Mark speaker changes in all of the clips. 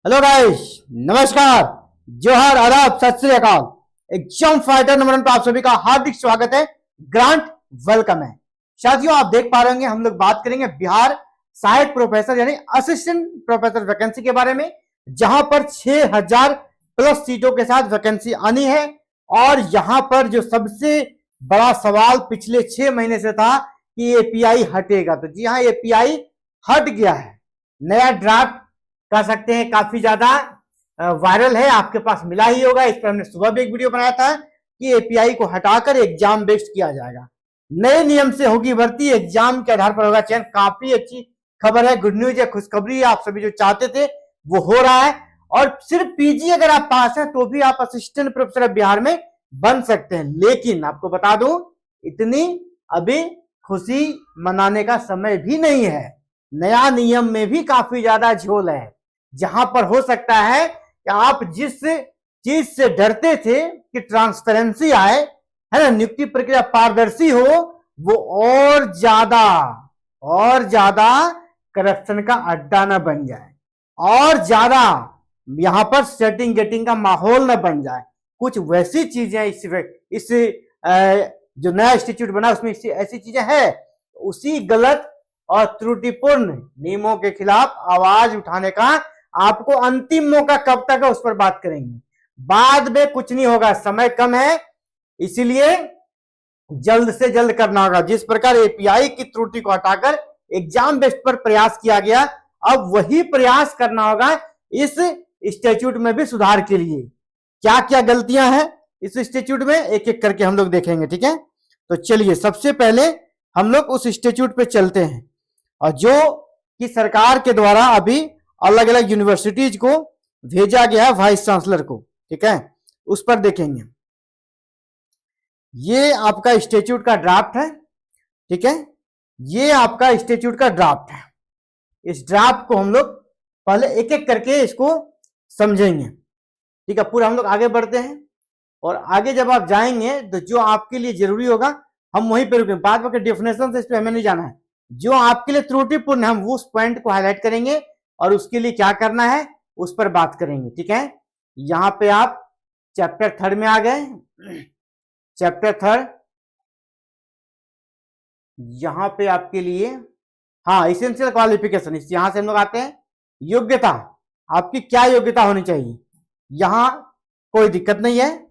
Speaker 1: Hello guys, नमस्कार, जोहार, आदाब, सत श्री अकाल। एग्जाम फाइटर नंबर 1 पर आप सभी का हार्दिक स्वागत है, ग्रांट वेलकम है। साथियों, आप देख पा रहे होंगे हम लोग बात करेंगे बिहार सहायक प्रोफेसर यानी असिस्टेंट प्रोफेसर वैकेंसी के बारे में, जहां पर 6000 प्लस सीटों के साथ वैकेंसी आनी है। और यहां पर जो सबसे बड़ा सवाल पिछले 6 महीने से था कि एपीआई हटेगा, तो जी हाँ, एपीआई हट गया है। नया ड्राफ्ट कह सकते हैं काफी ज्यादा वायरल है, आपके पास मिला ही होगा। इस पर हमने सुबह भी एक वीडियो बनाया था कि एपीआई को हटाकर एग्जाम बेस्ड किया जाएगा। नए नियम से होगी भर्ती, एग्जाम के आधार पर होगा चयन। काफी अच्छी खबर है, गुड न्यूज है, खुशखबरी है। आप सभी जो चाहते थे वो हो रहा है। और सिर्फ पीजी अगर आप पास है तो भी आप असिस्टेंट प्रोफेसर बिहार में बन सकते हैं। लेकिन आपको बता दूं, इतनी अभी खुशी मनाने का समय भी नहीं है। नया नियम में भी काफी ज्यादा झोल है, जहां पर हो सकता है कि आप जिस चीज से डरते थे कि ट्रांसपेरेंसी आए, है ना, नियुक्ति प्रक्रिया पारदर्शी हो, वो और ज्यादा करप्शन का अड्डा न बन जाए, और ज्यादा यहां पर सेटिंग गेटिंग का माहौल न बन जाए। कुछ वैसी चीजें इस जो नया इंस्टीट्यूट बना उसमें ऐसी चीजें हैं। उसी गलत और त्रुटिपूर्ण नियमों के खिलाफ आवाज उठाने का आपको अंतिम मौका कब तक है उस पर बात करेंगे। बाद में कुछ नहीं होगा, समय कम है, इसीलिए जल्द से जल्द करना होगा। जिस प्रकार एपीआई की त्रुटि को हटाकर एग्जाम बेस्ड पर प्रयास किया गया, अब वही प्रयास करना होगा इस इंस्टीट्यूट में भी सुधार के लिए। क्या क्या गलतियां हैं इस इंस्टीट्यूट में, एक एक करके हम लोग देखेंगे, ठीक है। तो चलिए, सबसे पहले हम लोग उस इंस्टीट्यूट पे चलते हैं, और जो कि सरकार के द्वारा अभी अलग अलग यूनिवर्सिटीज को भेजा गया है वाइस चांसलर को, ठीक है, उस पर देखेंगे। ये आपका इंस्टीट्यूट का ड्राफ्ट है, ठीक है, ये आपका इंस्टीट्यूट का ड्राफ्ट है। इस ड्राफ्ट को हम लोग पहले एक एक करके इसको समझेंगे, ठीक है। पूरा हम लोग आगे बढ़ते हैं, और आगे जब आप जाएंगे तो जो आपके लिए जरूरी होगा हम वहीं पर रुकेंगे। बाद में डेफिनेशन से इस पर हमें नहीं जाना है। जो आपके लिए त्रुटिपूर्ण है हम उस पॉइंट को हाईलाइट करेंगे, और उसके लिए क्या करना है उस पर बात करेंगे, ठीक है। यहां पे आप चैप्टर 3 में आ गए। चैप्टर 3 यहां पे आपके लिए, हाँ, इसेंशियल क्वालिफिकेशन, यहां से हम लोग आते हैं। योग्यता, आपकी क्या योग्यता होनी चाहिए, यहां कोई दिक्कत नहीं है।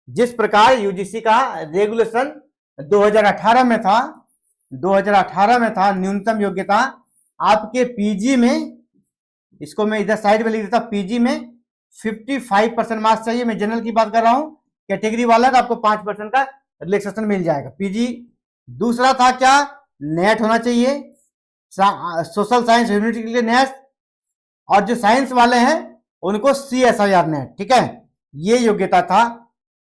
Speaker 1: जिस प्रकार यूजीसी का रेगुलेशन 2018 में था, 2018 में था न्यूनतम योग्यता आपके पीजी में, इसको मैं इधर साइड में लिख देता, पीजी में 55% मार्क्स चाहिए। मैं जनरल की बात कर रहा हूं, कैटेगरी वाला तो आपको 5% का रिलैक्सेशन मिल जाएगा पीजी। दूसरा था क्या, नेट होना चाहिए, सोशल साइंस ह्यूमैनिटी के लिए नेट, और जो साइंस वाले हैं उनको CSIR नेट, ठीक है, ये योग्यता था।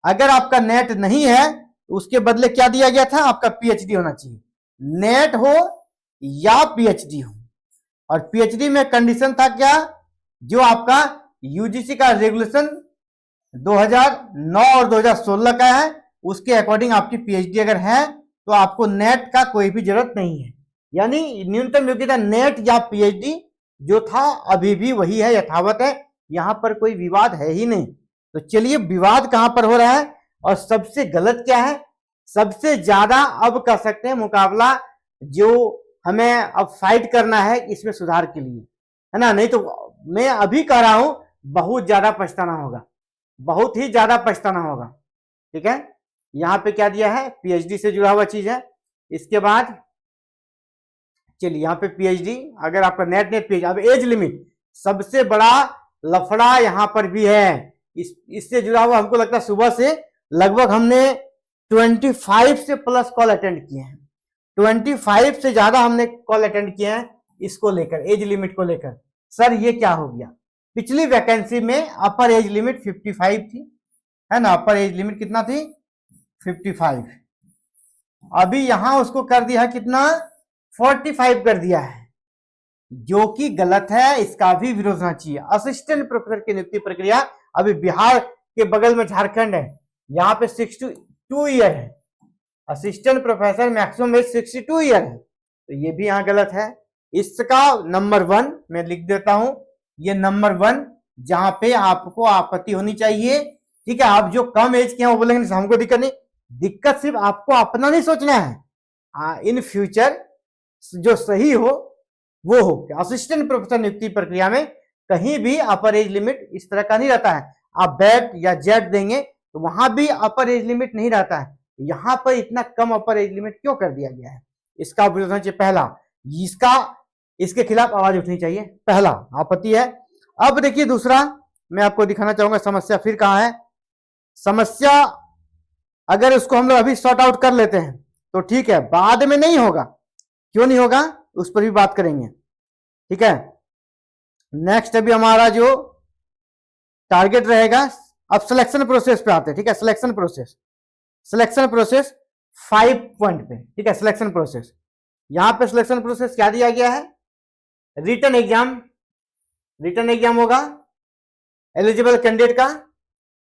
Speaker 1: अगर आपका नेट नहीं है उसके बदले क्या दिया गया था, आपका पीएचडी होना चाहिए। नेट हो या पीएचडी हो, और पीएचडी में कंडीशन था क्या, जो आपका यूजीसी का रेगुलेशन 2009 और 2016 का है, उसके अकॉर्डिंग आपकी पीएचडी अगर है तो आपको नेट का कोई भी जरूरत नहीं है। यानी न्यूनतम योग्यता नेट या पीएचडी जो था अभी भी वही है, यथावत है, यहां पर कोई विवाद है ही नहीं। तो चलिए, विवाद कहां पर हो रहा है और सबसे गलत क्या है, सबसे ज्यादा अब कह सकते हैं मुकाबला जो हमें अब फाइट करना है इसमें सुधार के लिए, है ना। नहीं तो मैं अभी कह रहा हूं बहुत ज्यादा पछताना होगा, बहुत ही ज्यादा पछताना होगा, ठीक है। यहां पे क्या दिया है, पीएचडी से जुड़ा हुआ चीज है। इसके बाद चलिए, यहाँ पे पीएचडी, अगर आपका नेट पीएचडी, अब एज लिमिट सबसे बड़ा लफड़ा यहां पर भी है। इससे जुड़ा हुआ हमको लगता है सुबह से लगभग हमने 25 से प्लस कॉल अटेंड किए हैं, 25 से ज्यादा हमने कॉल अटेंड किए हैं इसको लेकर, एज लिमिट को लेकर। सर ये क्या हो गया, पिछली वैकेंसी में अपर एज लिमिट 55 थी, है ना, अपर एज लिमिट कितना थी, 55। अभी यहां उसको कर दिया कितना, 45 कर दिया है, जो कि गलत है, इसका भी विरोध होना चाहिए। असिस्टेंट प्रोफेसर की नियुक्ति प्रक्रिया, अभी बिहार के बगल में झारखंड है, यहाँ पे 62 ईयर है, assistant professor maximum age 62 year है, तो ये भी यहाँ गलत है। इसका नंबर 1 मैं लिख देता हूं, ये नंबर 1 जहां पे आपको आपत्ति होनी चाहिए। ठीक है, आप जो कम एज के हैं वो बोलेंगे हमको दिक्कत नहीं, दिक्कत सिर्फ आपको अपना नहीं सोचना है, इन फ्यूचर जो सही हो वो हो। असिस्टेंट प्रोफेसर नियुक्ति प्रक्रिया में कहीं भी अपर एज लिमिट इस तरह का नहीं रहता है। आप बैट या जेट देंगे तो वहां भी अपर एज लिमिट नहीं रहता है। यहां पर इतना कम अपर एज लिमिट क्यों कर दिया गया है, इसका विरोध होना चाहिए पहला, इसके खिलाफ आवाज उठनी चाहिए, पहला आपत्ति है। अब देखिए दूसरा मैं आपको दिखाना चाहूंगा समस्या फिर कहां है। समस्या अगर उसको हम लोग अभी सॉर्ट आउट कर लेते हैं तो ठीक है, बाद में नहीं होगा, क्यों नहीं होगा उस पर भी बात करेंगे। ठीक है, नेक्स्ट अभी हमारा जो टारगेट रहेगा, अब सिलेक्शन प्रोसेस पे आते हैं। ठीक है, सिलेक्शन प्रोसेस 5 पॉइंट पे। ठीक है, सिलेक्शन प्रोसेस, यहां पे सिलेक्शन प्रोसेस क्या दिया गया है, रिटन एग्जाम होगा एलिजिबल कैंडिडेट का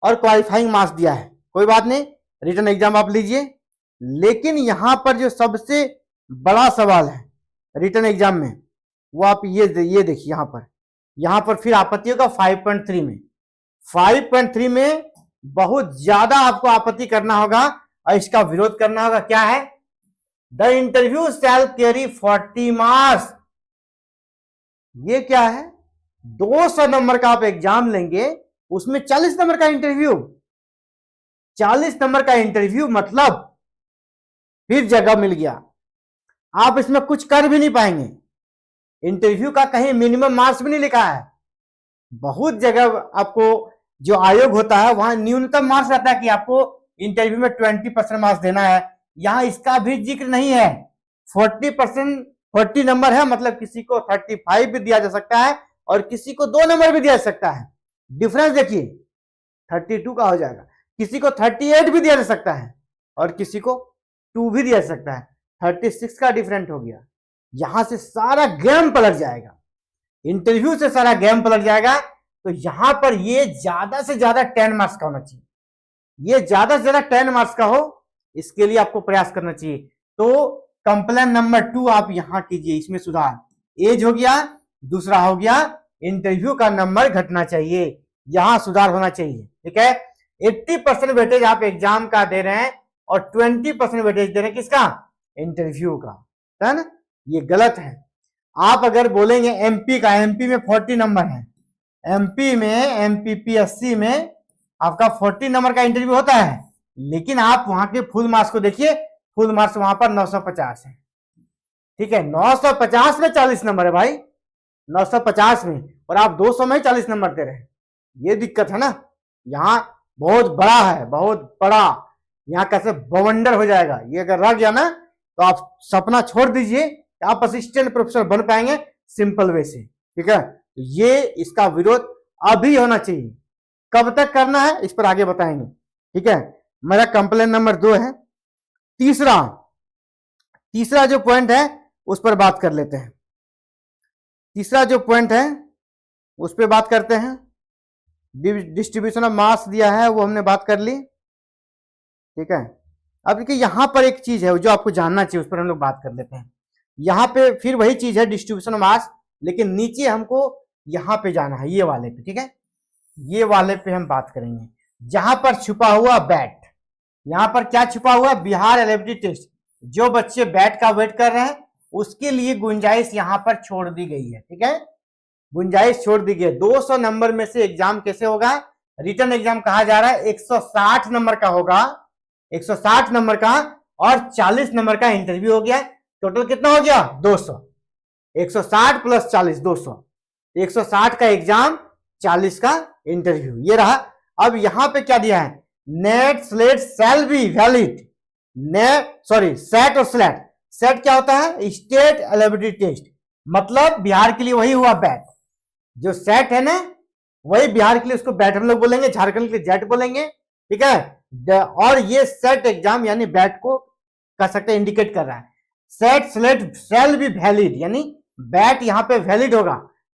Speaker 1: और क्वालिफाइंग मार्क्स दिया है, कोई बात नहीं, रिटन एग्जाम आप लीजिए। लेकिन यहां पर जो सबसे बड़ा सवाल है रिटन एग्जाम में वो आप ये देखिए, यहां पर फिर आपत्ति होगा 5.3 में। 5.3 में बहुत ज्यादा आपको आपत्ति करना होगा और इसका विरोध करना होगा। क्या है, the interview shall carry 40 marks. ये क्या है, 200 नंबर का आप एग्जाम लेंगे, उसमें 40 नंबर का इंटरव्यू, 40 नंबर का इंटरव्यू मतलब फिर जगह मिल गया, आप इसमें कुछ कर भी नहीं पाएंगे। इंटरव्यू का कहीं मिनिमम मार्क्स भी नहीं लिखा है। बहुत जगह आपको जो आयोग होता है वहां न्यूनतम मार्क्स रहता है कि आपको इंटरव्यू में 20% मार्क्स देना है, यहां इसका भी जिक्र नहीं है। 40% 40 नंबर है, मतलब किसी को 35 भी दिया जा सकता है और किसी को 2 नंबर भी दिया जा सकता है। डिफरेंस देखिए 32 का हो जाएगा, किसी को 38 भी दिया जा सकता है और किसी को 2 भी दिया जा सकता है, 36 का डिफरेंट हो गया। यहां से सारा गेम पलट जाएगा, इंटरव्यू से सारा गेम पलट जाएगा। तो यहां पर ये ज्यादा से ज्यादा 10 मार्क्स का होना चाहिए, ये ज्यादा से ज्यादा 10 मार्क्स का हो, इसके लिए आपको प्रयास करना चाहिए। तो कंप्लेन नंबर 2 आप यहां कीजिए, इसमें सुधार, एज हो गया, दूसरा हो गया इंटरव्यू का नंबर घटना चाहिए, यहां सुधार होना चाहिए। ठीक है, 80% वेटेज आप एग्जाम का दे रहे हैं और 20% वेटेज दे रहे हैं किसका, इंटरव्यू का, है ना, ये गलत है। आप अगर बोलेंगे एमपी का, एमपी में 40 नंबर है, एमपी में एमपीपीएससी में आपका 40 नंबर का इंटरव्यू होता है, लेकिन आप वहां के फुल मार्क्स को देखिए, फुल मार्क्स वहां पर 950 है। ठीक है, 950 में 40 नंबर है भाई, 950 में, और आप 200 में 40 नंबर दे रहे हैं, ये दिक्कत है ना। यहाँ बहुत बड़ा है, बहुत बड़ा, यहाँ कैसे बवंडर हो जाएगा, ये अगर रह गया ना तो आप सपना छोड़ दीजिए, आप असिस्टेंट प्रोफेसर बन पाएंगे सिंपल वे से। ठीक है, तो ये इसका विरोध अभी होना चाहिए, कब तक करना है इस पर आगे बताएंगे। ठीक है, मेरा कंप्लेन नंबर 2 है। तीसरा जो पॉइंट है उस पर बात कर लेते हैं। तीसरा जो पॉइंट है उस पर बात करते हैं, डिस्ट्रीब्यूशन ऑफ मास दिया है वो हमने बात कर ली। ठीक है, अब देखिए यहां पर एक चीज है जो आपको जानना चाहिए, उस पर हम लोग बात कर लेते हैं। यहां पे फिर वही चीज है डिस्ट्रीब्यूशन ऑफ मास, लेकिन नीचे हमको यहां पे जाना है, ये वाले पे। ठीक है, ये वाले पे हम बात करेंगे, जहां पर छुपा हुआ बैट, यहां पर क्या छुपा हुआ, बिहार एलिजिबिलिटी टेस्ट, जो बच्चे बैट का वेट कर रहे हैं उसके लिए गुंजाइश यहां पर छोड़ दी गई है। ठीक है, गुंजाइश छोड़ दी गई। 200 नंबर में से एग्जाम कैसे होगा, रिटर्न एग्जाम कहा जा रहा है 160 नंबर का होगा, 160 नंबर का, और 40 नंबर का इंटरव्यू हो गया, टोटल कितना हो गया 200, 160 प्लस 40 200, 160 का एग्जाम 40 का इंटरव्यू, ये रहा। अब यहां पे क्या दिया है, NET SLET shall be valid, set और स्लेट, सेट क्या होता है, स्टेट एलिजिबिलिटी टेस्ट, मतलब बिहार के लिए वही हुआ बैट, जो सेट है ना वही बिहार के लिए उसको बैट हम लोग बोलेंगे, झारखंड के लिए जेट बोलेंगे। ठीक है, और ये सेट एग्जाम यानी बैट को कह सकते हैं इंडिकेट कर रहा है। SET SLET shall be valid, यानी बैट यहां पे वैलिड होगा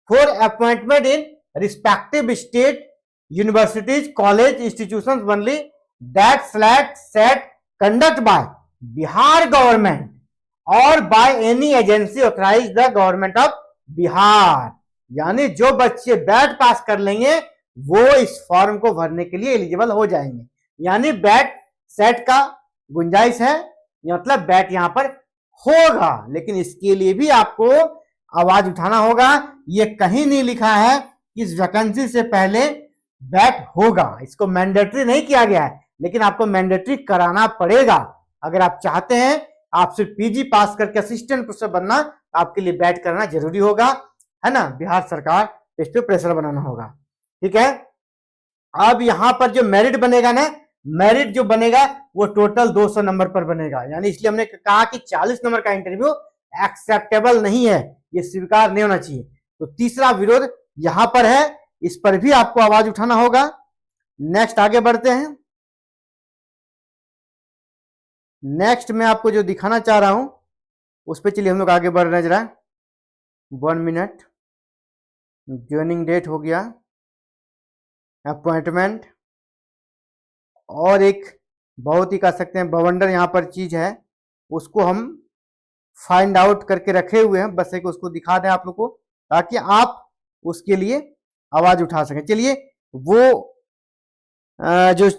Speaker 1: for appointment in respective state universities college institutions only that SLET SET conduct by Bihar government और by any agency authorise the government of Bihar. यानी जो बच्चे बैट पास कर लेंगे वो इस फॉर्म को भरने के लिए एलिजिबल हो जाएंगे। यानी बैट सेट का गुंजाइश है, मतलब बैट यहां पर होगा, लेकिन इसके लिए भी आपको आवाज उठाना होगा। ये कहीं नहीं लिखा है कि इस वैकेंसी से पहले बैट होगा, इसको मैंडेटरी नहीं किया गया है, लेकिन आपको मैंडेटरी कराना पड़ेगा। अगर आप चाहते हैं आप सिर्फ पीजी पास करके असिस्टेंट प्रोफेसर बनना, आपके लिए बैट करना जरूरी होगा, है ना। बिहार सरकार इस पे प्रेशर बनाना होगा, ठीक है। अब यहां पर जो मेरिट बनेगा ना, मेरिट जो बनेगा वो टोटल 200 नंबर पर बनेगा। यानी इसलिए हमने कहा कि 40 नंबर का इंटरव्यू एक्सेप्टेबल नहीं है, ये स्वीकार नहीं होना चाहिए। तो तीसरा विरोध यहां पर है, इस पर भी आपको आवाज उठाना होगा। नेक्स्ट आगे बढ़ते हैं। नेक्स्ट मैं आपको जो दिखाना चाह रहा हूं उस पर चलिए हम लोग आगे बढ़ रहे हैं जरा। 1 मिनट। ज्वाइनिंग डेट हो गया, अपॉइंटमेंट, और एक बहुत ही कह सकते हैं बवंडर यहां पर चीज है, उसको हम फाइंड आउट करके रखे हुए हैं, बस एक उसको दिखा दें आप लोग को ताकि आप उसके लिए आवाज उठा सकें। चलिए वो जो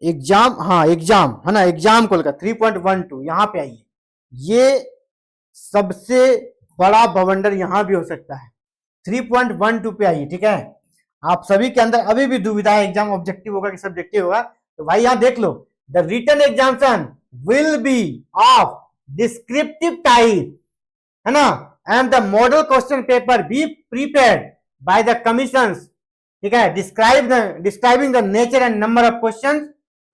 Speaker 1: एग्जाम, हाँ एग्जाम है ना, एग्जाम को लेकर 3.12 यहां पे आइए। ये सबसे बड़ा बवंडर यहां भी हो सकता है। 3.12 पे आइए, ठीक है। आप सभी के अंदर अभी भी दुविधा है, एग्जाम ऑब्जेक्टिव होगा कि सब्जेक्टिव होगा, तो भाई यहां देख लो, the written examination will be of descriptive type, है ना, and the model question paper be prepared by the commissions, ठीक है, describing the nature and number of question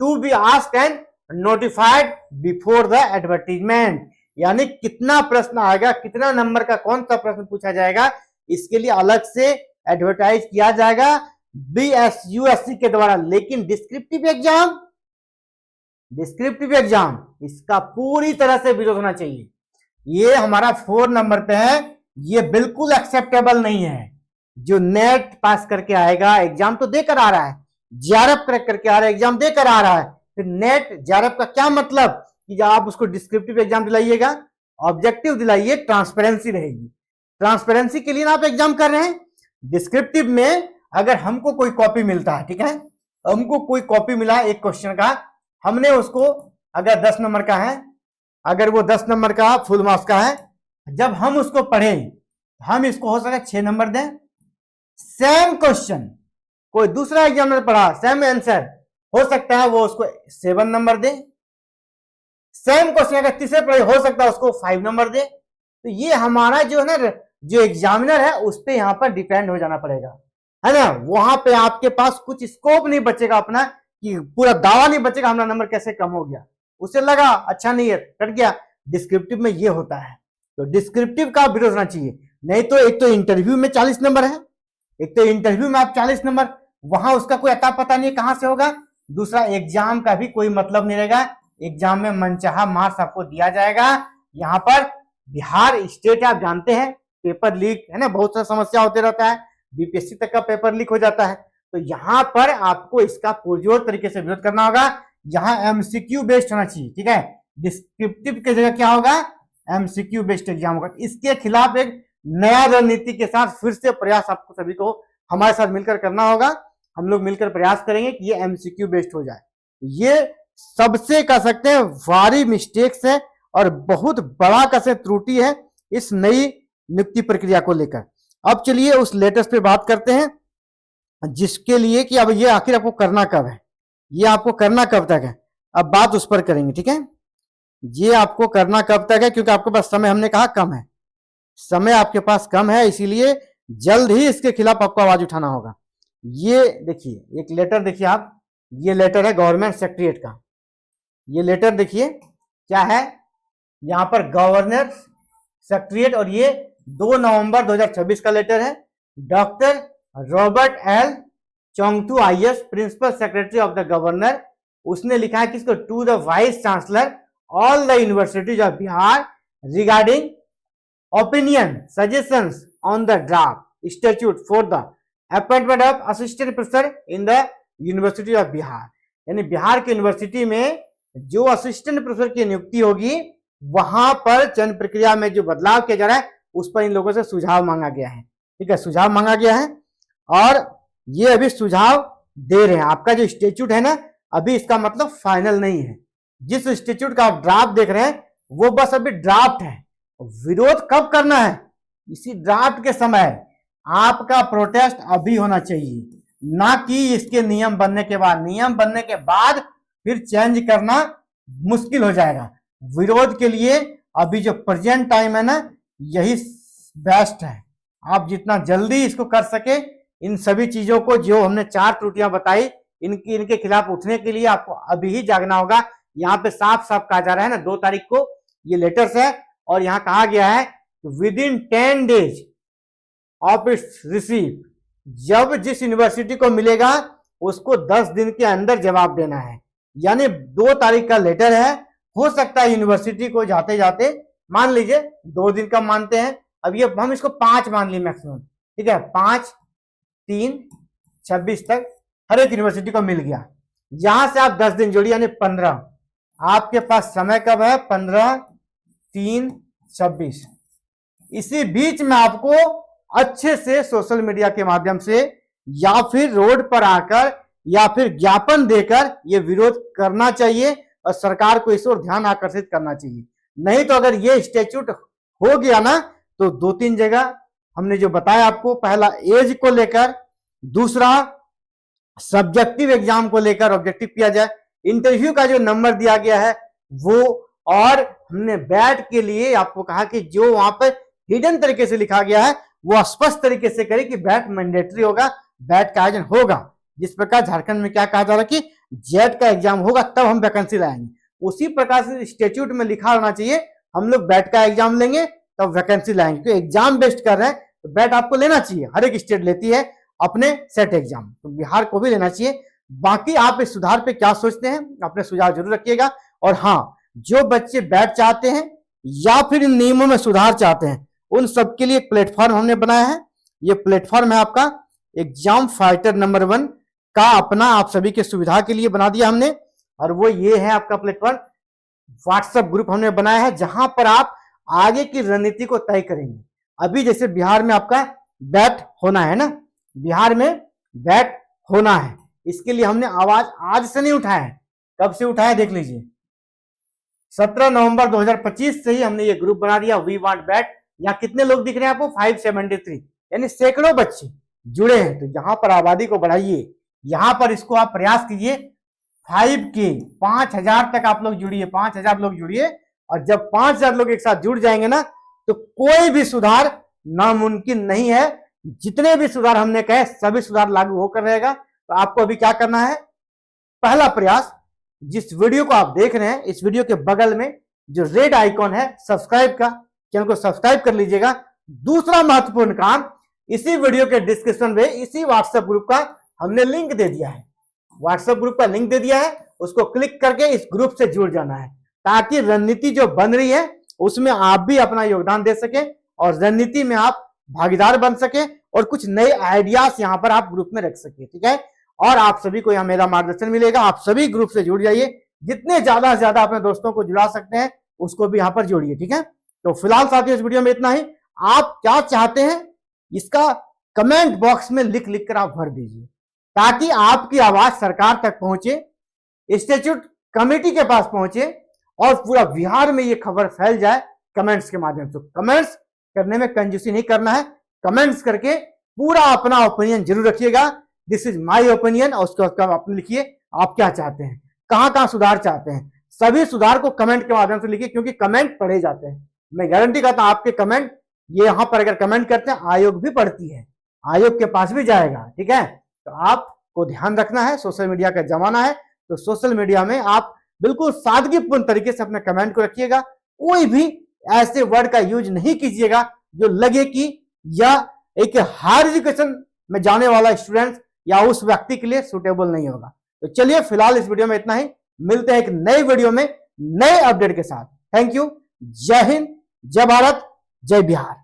Speaker 1: to be asked and notified before the advertisement. यानी कितना प्रश्न आएगा, कितना number का कौन सा प्रश्न पूछा जाएगा, इसके लिए अलग से एडवर्टाइज किया जाएगा बीएसयूएससी के द्वारा। लेकिन डिस्क्रिप्टिव एग्जाम इसका पूरी तरह से विरोध होना चाहिए। ये हमारा 4 नंबर पे है, ये बिल्कुल एक्सेप्टेबल नहीं है। जो नेट पास करके आएगा, एग्जाम तो देकर आ रहा है, जेआरएफ क्रैक करके आ रहा है, एग्जाम देकर आ रहा है, फिर नेट जेआरएफ का क्या मतलब कि आप उसको डिस्क्रिप्टिव एग्जाम दिलाइएगा, ऑब्जेक्टिव दिलाइए, ट्रांसपेरेंसी रहेगी। ट्रांसपेरेंसी के लिए ना आप एग्जाम कर रहे हैं। डिस्क्रिप्टिव में अगर हमको कोई कॉपी मिलता है, ठीक है, हमको कोई कॉपी मिला एक क्वेश्चन का, हमने उसको अगर 10 नंबर का है, अगर वो 10 नंबर का फुल मार्क्स का है, जब हम उसको पढ़ें हम इसको हो सकता है 6 नंबर दें। सेम क्वेश्चन कोई दूसरा एग्जामिनर पढ़ा, सेम आंसर, हो सकता है वो उसको 7 नंबर दे। सेम क्वेश्चन अगर तीसरे पढ़े, हो सकता है उसको 5 नंबर दे। तो ये हमारा जो है ना, जो एग्जामिनर है उस पर यहां पर डिपेंड हो जाना पड़ेगा, है ना। वहां पे आपके पास कुछ स्कोप नहीं बचेगा अपना, कि पूरा दावा नहीं बचेगा हमारा नंबर कैसे कम हो गया, उसे लगा अच्छा नहीं है कट गया। डिस्क्रिप्टिव में ये होता है, तो डिस्क्रिप्टिव का विरोध होना चाहिए। नहीं तो एक तो इंटरव्यू में 40 नंबर है, एक तो इंटरव्यू में आप 40 नंबर, वहां उसका कोई अता पता नहीं है कहां से होगा। दूसरा एग्जाम का भी कोई मतलब नहीं रहेगा, एग्जाम में मनचाहा मार्क्स आपको दिया जाएगा। यहाँ पर बिहार स्टेट आप जानते हैं, पेपर लीक है ना, बहुत सारा समस्या होते रहता है, बीपीएससी तक का पेपर लीक हो जाता है। तो यहाँ पर आपको इसका पुरजोर तरीके से विरोध करना होगा। यहाँ एमसीक्यू बेस्ड होना चाहिए, ठीक है। डिस्क्रिप्टिव की जगह क्या होगा, एमसीक्यू बेस्ड एग्जाम होगा। इसके खिलाफ एक नया रणनीति के साथ फिर से प्रयास आपको सभी को हमारे साथ मिलकर करना होगा। हम लोग मिलकर प्रयास करेंगे कि ये एमसीक्यू बेस्ड हो जाए। ये सबसे कह सकते हैं भारी मिस्टेक्स है और बहुत बड़ा कसे त्रुटि है इस नई नियुक्ति प्रक्रिया को लेकर। अब चलिए उस लेटेस्ट पे बात करते हैं, जिसके लिए कि अब ये आखिर आपको करना कब है, ये आपको करना कब तक है, अब बात उस पर करेंगे, ठीक है। ये आपको करना कब तक है, क्योंकि आपके पास समय हमने कहा कम है, समय आपके पास कम है, इसीलिए जल्द ही इसके खिलाफ आपको आवाज उठाना होगा। ये देखिए एक लेटर देखिए आप, ये लेटर है गवर्नमेंट सेक्रेटरीट का। ये लेटर देखिए क्या है, यहां पर गवर्नर सेक्रेटरीट, और ये 2 नवंबर 2026 का लेटर है। Doctor Robert L Chongthu IAS, principal secretary of the governor, उसने लिखा है किसको, to the vice chancellor all the universities of Bihar regarding opinion suggestions on the draft statute for the appointment of assistant professor in the University of Bihar। यानी बिहार की university में जो assistant professor की नियुक्ति होगी, वहां पर चयन प्रक्रिया में जो बदलाव किया जा रहा है उस पर इन लोगों से सुझाव मांगा गया है। ठीक है, सुझाव मांगा गया है और ये अभी सुझाव दे रहे हैं। आपका जो स्टैट्यूट है ना, अभी इसका मतलब फाइनल नहीं है। जिस स्टैट्यूट का आप ड्राफ्ट देख रहे हैं वो बस अभी ड्राफ्ट है। विरोध कब करना है? इसी ड्राफ्ट के समय। आपका प्रोटेस्ट अभी होना चाहिए, ना कि इसके नियम बनने के बाद। नियम बनने के बाद फिर चेंज करना मुश्किल हो जाएगा। विरोध के लिए अभी जो प्रेजेंट टाइम है ना, यही बेस्ट है। आप जितना जल्दी इसको कर सके, इन सभी चीजों को जो हमने 4 त्रुटियां बताई, इनके खिलाफ उठने के लिए आपको अभी ही जागना होगा। यहाँ पे साफ साफ कहा जा रहा है ना, 2 तारीख को ये लेटर्स है और यहाँ कहा गया है with in 10 days of its receive. जब जिस यूनिवर्सिटी को मिलेगा उसको 10 दिन के अंदर जवाब देना है। यानी 2 तारीख का लेटर है, हो सकता है यूनिवर्सिटी को जाते जाते मान लीजिए 2 दिन का मानते हैं, अब ये हम इसको 5 मान ली मैक्सिमम, ठीक है, 5, 3, 26 तक हर एक यूनिवर्सिटी को मिल गया। यहां से आप 10 दिन जोड़िए यानी 15। आपके पास समय कब है? 15, 3, 26। इसी बीच में आपको अच्छे से सोशल मीडिया के माध्यम से या फिर रोड पर आकर या फिर ज्ञापन देकर ये विरोध करना चाहिए और सरकार को इस ओर ध्यान आकर्षित करना चाहिए। नहीं तो अगर ये स्टैट्यूट हो गया ना, तो 2-3 जगह हमने जो बताया आपको, पहला एज को लेकर, दूसरा सब्जेक्टिव एग्जाम को लेकर ऑब्जेक्टिव किया जाए, इंटरव्यू का जो नंबर दिया गया है वो, और हमने बैट के लिए आपको कहा कि जो वहां पर हिडन तरीके से लिखा गया है वो स्पष्ट तरीके से करे कि बैट मैंडेटरी होगा, बैट का आयोजन होगा। जिस प्रकार झारखंड में क्या कहा जा रहा है कि जेट का एग्जाम होगा तब हम वैकेंसी लाएंगे, उसी प्रकार से स्टैट्यूट में लिखा होना चाहिए हम लोग बैट का एग्जाम लेंगे तब वैकेंसी लाएंगे। क्योंकि एग्जाम बेस्ड कर रहे हैं तो बैट आपको लेना चाहिए। हर एक स्टेट लेती है अपने सेट एग्जाम, तो बिहार को भी लेना चाहिए। बाकी आप इस सुधार पे क्या सोचते हैं, अपने सुझाव जरूर रखिएगा। और हाँ, जो बच्चे बैट चाहते हैं या फिर इन नियमों में सुधार चाहते हैं, उन सबके लिए एक प्लेटफॉर्म हमने बनाया है। ये प्लेटफॉर्म है आपका एग्जाम फाइटर नंबर 1 का, अपना आप सभी के सुविधा के लिए बना दिया हमने। और वो ये है आपका प्लेटफॉर्म, व्हाट्सएप ग्रुप हमने बनाया है जहां पर आप आगे की रणनीति को तय करेंगे। अभी जैसे बिहार में आपका बैट होना है ना, बिहार में बैट होना है, इसके लिए हमने आवाज आज से नहीं उठाया है। कब से उठाया देख लीजिए, 17 नवंबर 2025 से ही हमने ये ग्रुप बना दिया, वी वांट बैट। यहाँ कितने लोग दिख रहे हैं आपको? 573, यानी सैकड़ों बच्चे जुड़े हैं। तो यहाँ पर आबादी को बढ़ाइए, यहाँ पर इसको आप प्रयास कीजिए 5K 5000 तक आप लोग जुड़िए, 5000 लोग जुड़िए। और जब 5000 लोग एक साथ जुड़ जाएंगे ना, तो कोई भी सुधार नामुमकिन नहीं है। जितने भी सुधार हमने कहे सभी सुधार लागू होकर रहेगा। तो आपको अभी क्या करना है, पहला प्रयास, जिस वीडियो को आप देख रहे हैं इस वीडियो के बगल में जो रेड आइकॉन है सब्सक्राइब का, चैनल को सब्सक्राइब कर लीजिएगा। दूसरा महत्वपूर्ण काम, इसी वीडियो के डिस्क्रिप्शन में इसी व्हाट्सएप ग्रुप का हमने लिंक दे दिया है, व्हाट्सएप ग्रुप का लिंक दे दिया है, उसको क्लिक करके इस ग्रुप से जुड़ जाना है, ताकि रणनीति जो बन रही है उसमें आप भी अपना योगदान दे सके और रणनीति में आप भागीदार बन सके और कुछ नए आइडियाज यहाँ पर आप ग्रुप में रख सके, ठीक है। और आप सभी को यहाँ मेरा मार्गदर्शन मिलेगा, आप सभी ग्रुप से जुड़ जाइए। जितने ज्यादा से ज्यादा अपने दोस्तों को जुड़ा सकते हैं उसको भी यहाँ पर जोड़िए, ठीक है। तो फिलहाल साथियों इस वीडियो में इतना ही। आप क्या चाहते हैं इसका कमेंट बॉक्स में लिख लिख कर आप भर दीजिए, ताकि आपकी आवाज सरकार तक पहुंचे, इंस्टीट्यूट कमेटी के पास पहुंचे और पूरा बिहार में ये खबर फैल जाए कमेंट्स के माध्यम से। कमेंट्स करने में कंजूसी नहीं करना है, कमेंट्स करके पूरा अपना ओपिनियन जरूर रखिएगा। दिस इज माय ओपिनियन, और उसके बाद आप लिखिए आप क्या चाहते हैं, कहां कहां सुधार चाहते हैं। सभी सुधार को कमेंट के माध्यम से लिखिए, क्योंकि कमेंट पढ़े जाते हैं। मैं गारंटी करता हूं आपके कमेंट, ये यहां पर अगर कमेंट करते हैं आयोग भी पढ़ती है, आयोग के पास भी जाएगा, ठीक है। तो आपको ध्यान रखना है, सोशल मीडिया का जमाना है, तो सोशल मीडिया में आप बिल्कुल सादगीपूर्ण तरीके से अपने कमेंट को रखिएगा। कोई भी ऐसे वर्ड का यूज नहीं कीजिएगा जो लगे कि यह एक हायर एजुकेशन में जाने वाला स्टूडेंट या उस व्यक्ति के लिए सुटेबल नहीं होगा। तो चलिए फिलहाल इस वीडियो में इतना ही, मिलते हैं एक नए वीडियो में नए अपडेट के साथ। थैंक यू, जय हिंद, जय भारत, जय बिहार।